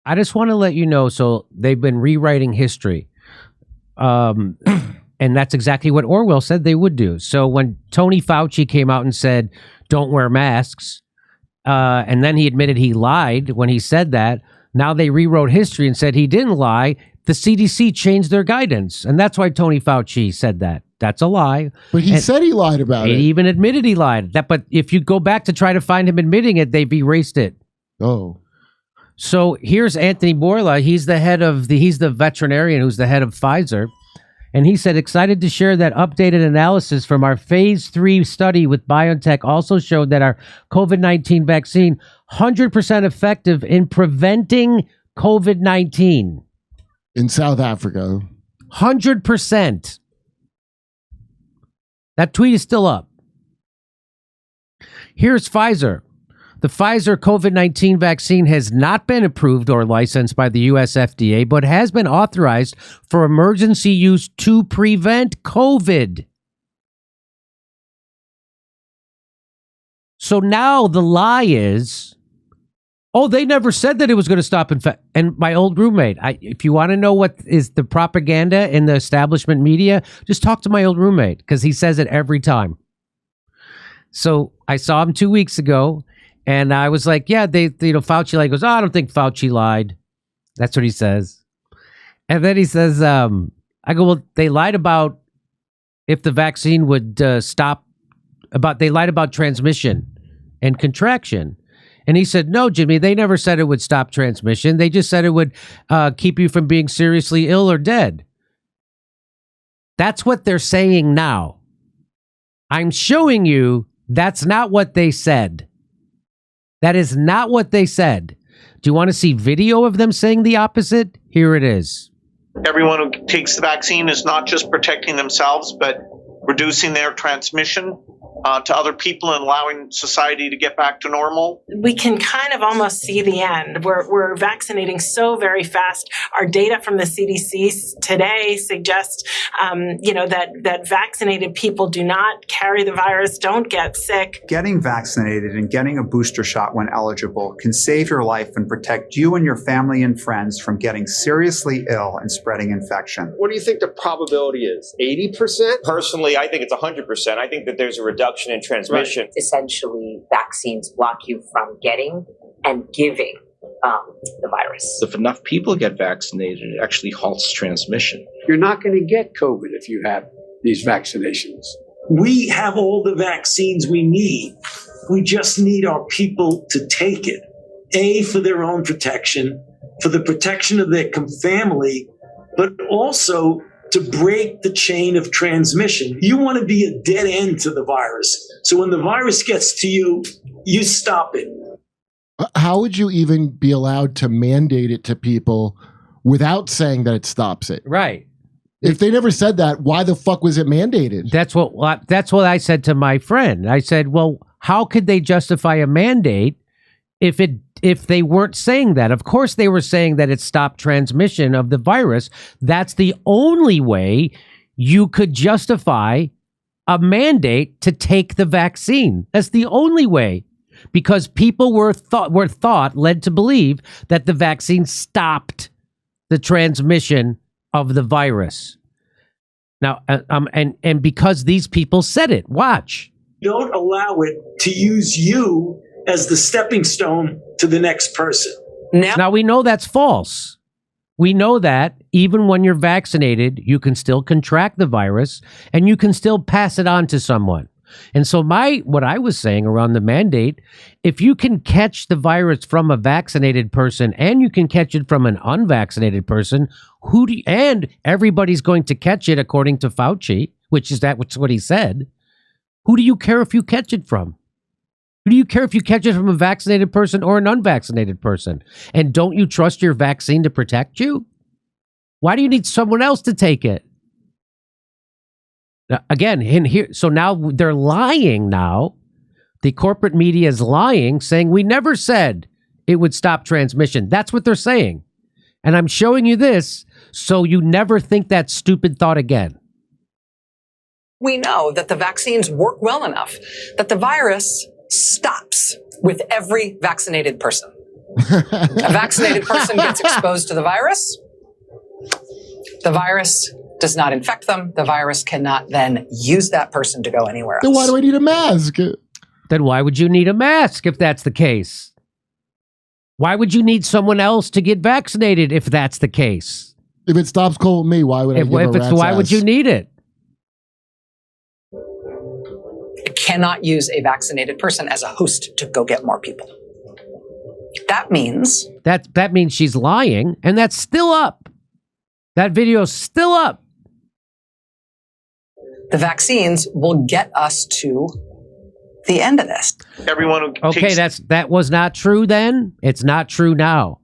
I just want to let you know, so they've been rewriting history. And that's exactly what Orwell said they would do. So when Tony Fauci came out and said, don't wear masks, and then he admitted he lied when he said that, now they rewrote history and said he didn't lie. The CDC changed their guidance. And that's why Tony Fauci said that. That's a lie. But he said he lied about it. He even admitted he lied. But if you go back to try to find him admitting it, they've erased it. Oh. So here's Anthony Bourla. He's the veterinarian who's the head of Pfizer. And he said, excited to share that updated analysis from our phase 3 study with BioNTech also showed that our COVID-19 vaccine 100% effective in preventing COVID-19. In South Africa. 100%. That tweet is still up. Here's Pfizer. The Pfizer COVID-19 vaccine has not been approved or licensed by the U.S. FDA, but has been authorized for emergency use to prevent COVID. So now the lie is, oh, they never said that it was going to stop infection. And my old roommate, if you want to know what is the propaganda in the establishment media, just talk to my old roommate because he says it every time. So I saw him 2 weeks ago. And I was like, yeah, Fauci goes, oh, I don't think Fauci lied. That's what he says. And then he says, I go, well, they lied about if the vaccine would they lied about transmission and contraction. And he said, no, Jimmy, they never said it would stop transmission. They just said it would keep you from being seriously ill or dead. That's what they're saying now. I'm showing you that's not what they said. That is not what they said. Do you want to see video of them saying the opposite? Here it is. Everyone who takes the vaccine is not just protecting themselves, but reducing their transmission to other people and allowing society to get back to normal. We can kind of almost see the end. We're vaccinating so very fast. Our data from the CDC today suggests, that vaccinated people do not carry the virus, don't get sick. Getting vaccinated and getting a booster shot when eligible can save your life and protect you and your family and friends from getting seriously ill and spreading infection. What do you think the probability is? 80%? Personally, I think it's 100%. I think that there's a reduction in transmission. Right. Essentially, vaccines block you from getting and giving the virus. If enough people get vaccinated, it actually halts transmission. You're not going to get COVID if you have these vaccinations. We have all the vaccines we need. We just need our people to take it. A, for their own protection, for the protection of their family, but also to break the chain of transmission. You want to be a dead end to the virus. So when the virus gets to you, you stop it. How would you even be allowed to mandate it to people without saying that it stops it? Right. If they never said that, why the fuck was it mandated? That's what I said to my friend. I said, well, how could they justify a mandate if they weren't saying that? Of course they were saying that it stopped transmission of the virus. That's the only way you could justify a mandate to take the vaccine. That's the only way, because people were led to believe that the vaccine stopped the transmission of the virus. Now, and because these people said it, watch. Don't allow it to use you as the stepping stone to the next person. Now we know that's false. We know that even when you're vaccinated, you can still contract the virus and you can still pass it on to someone. And so what I was saying around the mandate, if you can catch the virus from a vaccinated person and you can catch it from an unvaccinated person, and everybody's going to catch it according to Fauci, which is what he said, who do you care if you catch it from? Who do you care if you catch it from a vaccinated person or an unvaccinated person? And don't you trust your vaccine to protect you? Why do you need someone else to take it? Now, again, so now they're lying now. The corporate media is lying, saying we never said it would stop transmission. That's what they're saying. And I'm showing you this so you never think that stupid thought again. We know that the vaccines work well enough that the virus stops with every vaccinated person. A vaccinated person gets exposed to the virus. The virus does not infect them. The virus cannot then use that person to go anywhere else. Then why do I need a mask? Then why would you need a mask if that's the case? Why would you need someone else to get vaccinated if that's the case? If it stops cold with me, why would I give a rat's why ass? would you need it? It cannot use a vaccinated person as a host to go get more people. That means that means she's lying, and that's still up. That video's still up. the vaccines will get us to the end of this. Everyone who Okay, that was not true then. It's not true now.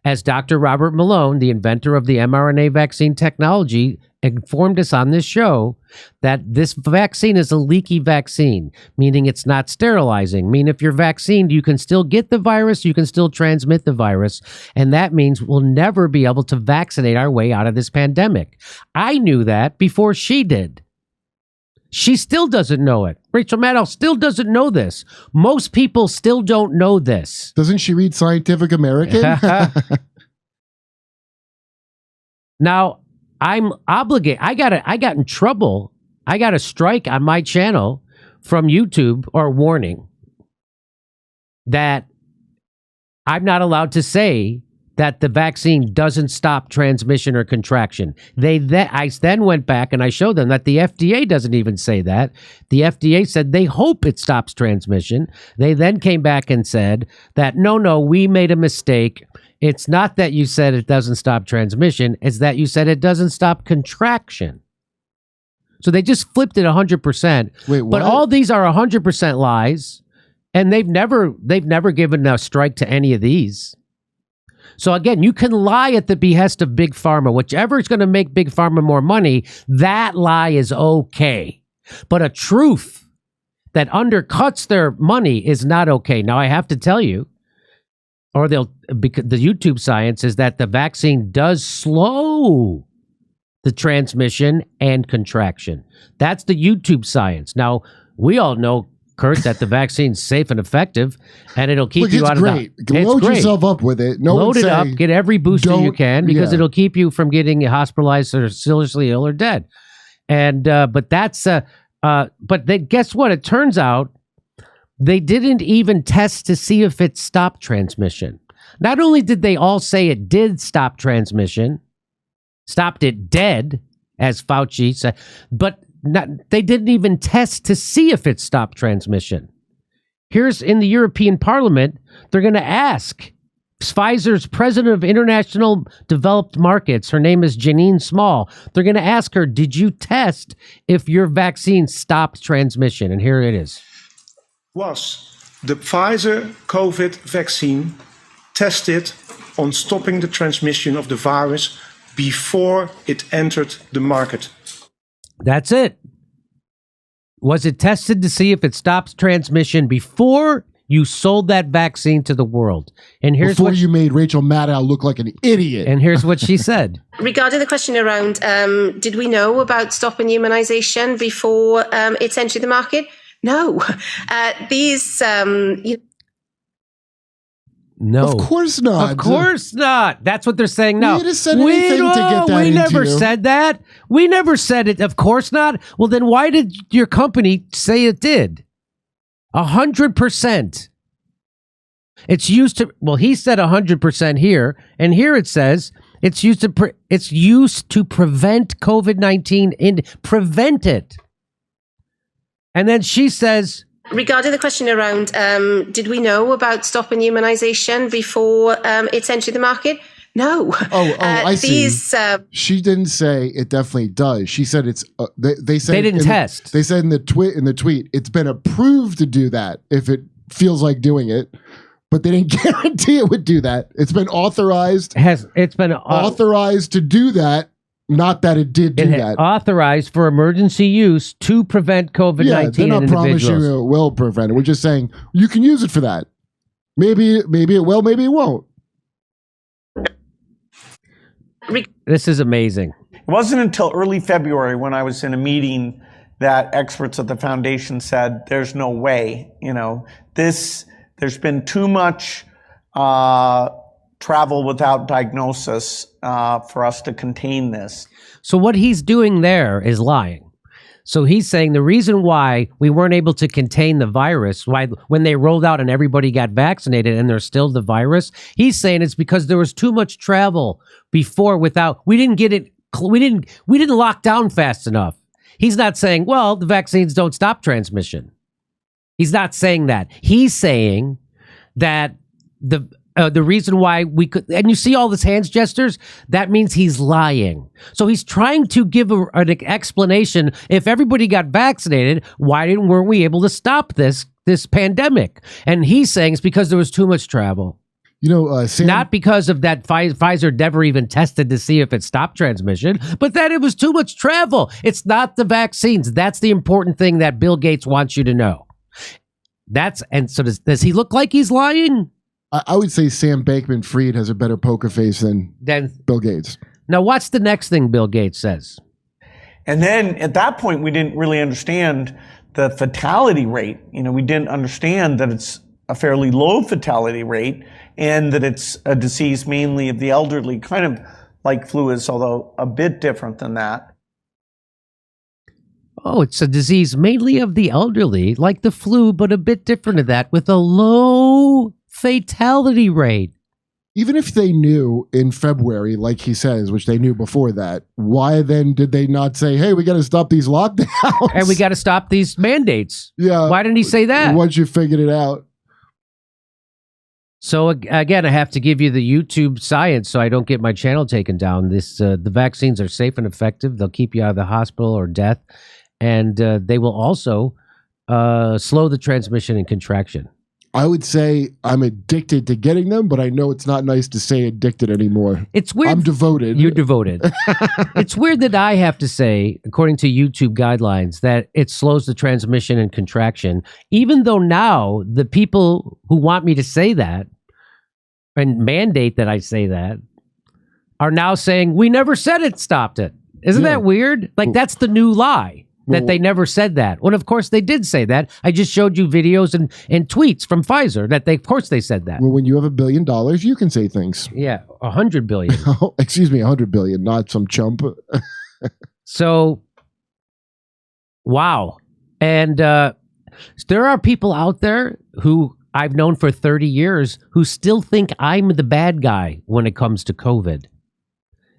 As Dr. Robert Malone, the inventor of the mRNA vaccine technology, informed us on this show, that this vaccine is a leaky vaccine, meaning it's not sterilizing. Meaning if you're vaccinated, you can still get the virus, you can still transmit the virus, and that means we'll never be able to vaccinate our way out of this pandemic. I knew that before she did. She still doesn't know it. Rachel Maddow still doesn't know this. Most people still don't know this. Doesn't she read Scientific American? Now, I'm obligated. I got in trouble. I got a strike on my channel from YouTube, or warning, that I'm not allowed to say that the vaccine doesn't stop transmission or contraction. I then went back and I showed them that the FDA doesn't even say that. The FDA said they hope it stops transmission. They then came back and said that, no, we made a mistake. It's not that you said it doesn't stop transmission. It's that you said it doesn't stop contraction. So they just flipped it 100%. Wait, what? But all these are 100% lies, and they've never given a strike to any of these. So again, you can lie at the behest of Big Pharma. Whichever is going to make Big Pharma more money, that lie is okay. But a truth that undercuts their money is not okay. Now, I have to tell you, because the YouTube science is that the vaccine does slow the transmission and contraction. That's the YouTube science. Now, we all know, Kurt, that the vaccine's safe and effective, and it'll keep you out of the... Load yourself up with it. Load it up. Get every booster you can, because it'll keep you from getting hospitalized or seriously ill or dead. And but that's guess what? It turns out they didn't even test to see if it stopped transmission. Not only did they all say it did stop transmission, stopped it dead, as Fauci said, but they didn't even test to see if it stopped transmission. Here's in the European Parliament, they're going to ask Pfizer's president of international developed markets. Her name is Janine Small. They're going to ask her, did you test if your vaccine stopped transmission? And here it is. Was the Pfizer COVID vaccine tested on stopping the transmission of the virus before it entered the market? That's it. Was it tested to see if it stops transmission before you sold that vaccine to the world? And here's before you made Rachel Maddow look like an idiot. And here's what she said. Regarding the question around, did we know about stopping immunization before it's entered the market? No. No. Of course not. Of course not. That's what they're saying now. We didn't said anything to get that we into. never said that. We never said it. Of course not. Well, then why did your company say it did? 100%. It's used to, well, he said 100% here, and here it says it's used to prevent COVID-19, prevent it. And then she says, regarding the question around, did we know about stopping immunization before it's entered the market? No. I see. She didn't say it definitely does. She said it's. They said they didn't test. They said in the tweet, it's been approved to do that if it feels like doing it, but they didn't guarantee it would do that. It's been authorized. It's been authorized to do that. Not that it did do that. Authorized for emergency use to prevent COVID-19 in individuals. They're not promising it will prevent it. We're just saying you can use it for that. Maybe it will, maybe it won't. This is amazing. It wasn't until early February when I was in a meeting that experts at the foundation said, there's no way, there's been too much travel without diagnosis for us to contain this. So what he's doing there is lying. So he's saying the reason why we weren't able to contain the virus, why when they rolled out and everybody got vaccinated and there's still the virus, he's saying it's because there was too much travel before we didn't lock down fast enough. He's not saying, well, the vaccines don't stop transmission. He's not saying that. He's saying that the reason why we could, and you see all this hands gestures, that means he's lying. So he's trying to give an explanation. If everybody got vaccinated, why weren't we able to stop this pandemic? And he's saying it's because there was too much travel. You know, Sam, not because of that Pfizer never even tested to see if it stopped transmission, but that it was too much travel. It's not the vaccines. That's the important thing that Bill Gates wants you to know. So does he look like he's lying? I would say Sam Bankman-Fried has a better poker face than Bill Gates. Now, what's the next thing Bill Gates says? And then at that point, we didn't really understand the fatality rate. You know, we didn't understand that it's a fairly low fatality rate and that it's a disease mainly of the elderly, kind of like flu is, although a bit different than that. Oh, it's a disease mainly of the elderly, like the flu, but a bit different of that with a low fatality rate. Even if they knew in February, like he says, which they knew before that, why then did they not say, hey, we got to stop these lockdowns? And we got to stop these mandates. Yeah. Why didn't he say that? Once you figured it out. So again, I have to give you the YouTube science so I don't get my channel taken down. The vaccines are safe and effective. They'll keep you out of the hospital or death. And they will also slow the transmission and contraction. I would say I'm addicted to getting them, but I know it's not nice to say addicted anymore. It's weird. I'm devoted. You're devoted. It's weird that I have to say, according to YouTube guidelines, that it slows the transmission and contraction, even though now the people who want me to say that and mandate that I say that are now saying, we never said it stopped it. Isn't that weird? Like, that's the new lie. That they never said that. Well, of course they did say that. I just showed you videos and tweets from Pfizer that of course they said that. Well, when you have $1 billion, you can say things. Yeah, 100 billion. Oh, excuse me, 100 billion, not some chump. So, wow. And there are people out there who I've known for 30 years who still think I'm the bad guy when it comes to COVID.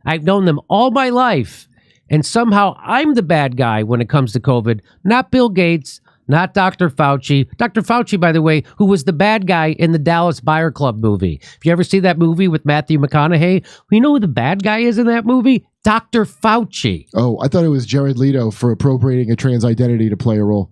I've known them all my life. And somehow I'm the bad guy when it comes to COVID, not Bill Gates, not Dr. Fauci. Dr. Fauci, by the way, who was the bad guy in the Dallas Buyer Club movie. If you ever see that movie with Matthew McConaughey, you know who the bad guy is in that movie? Dr. Fauci. Oh, I thought it was Jared Leto for appropriating a trans identity to play a role.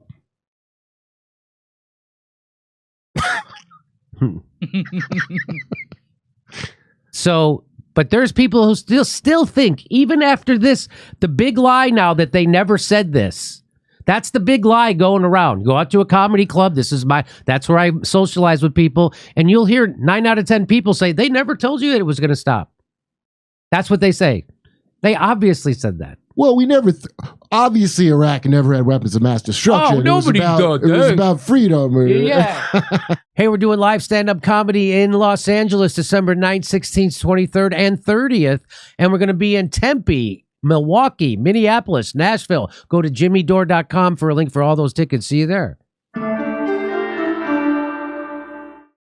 So... But there's people who still think, even after this, the big lie now that they never said this. That's the big lie going around. Go out to a comedy club. That's where I socialize with people. And you'll hear 9 out of 10 people say, they never told you that it was going to stop. That's what they say. They obviously said that. Well, we never, obviously Iraq never had weapons of mass destruction. Oh, nobody thought that. It was about freedom. Yeah. Hey, we're doing live stand-up comedy in Los Angeles, December 9th, 16th, 23rd, and 30th. And we're going to be in Tempe, Milwaukee, Minneapolis, Nashville. Go to jimmydore.com for a link for all those tickets. See you there.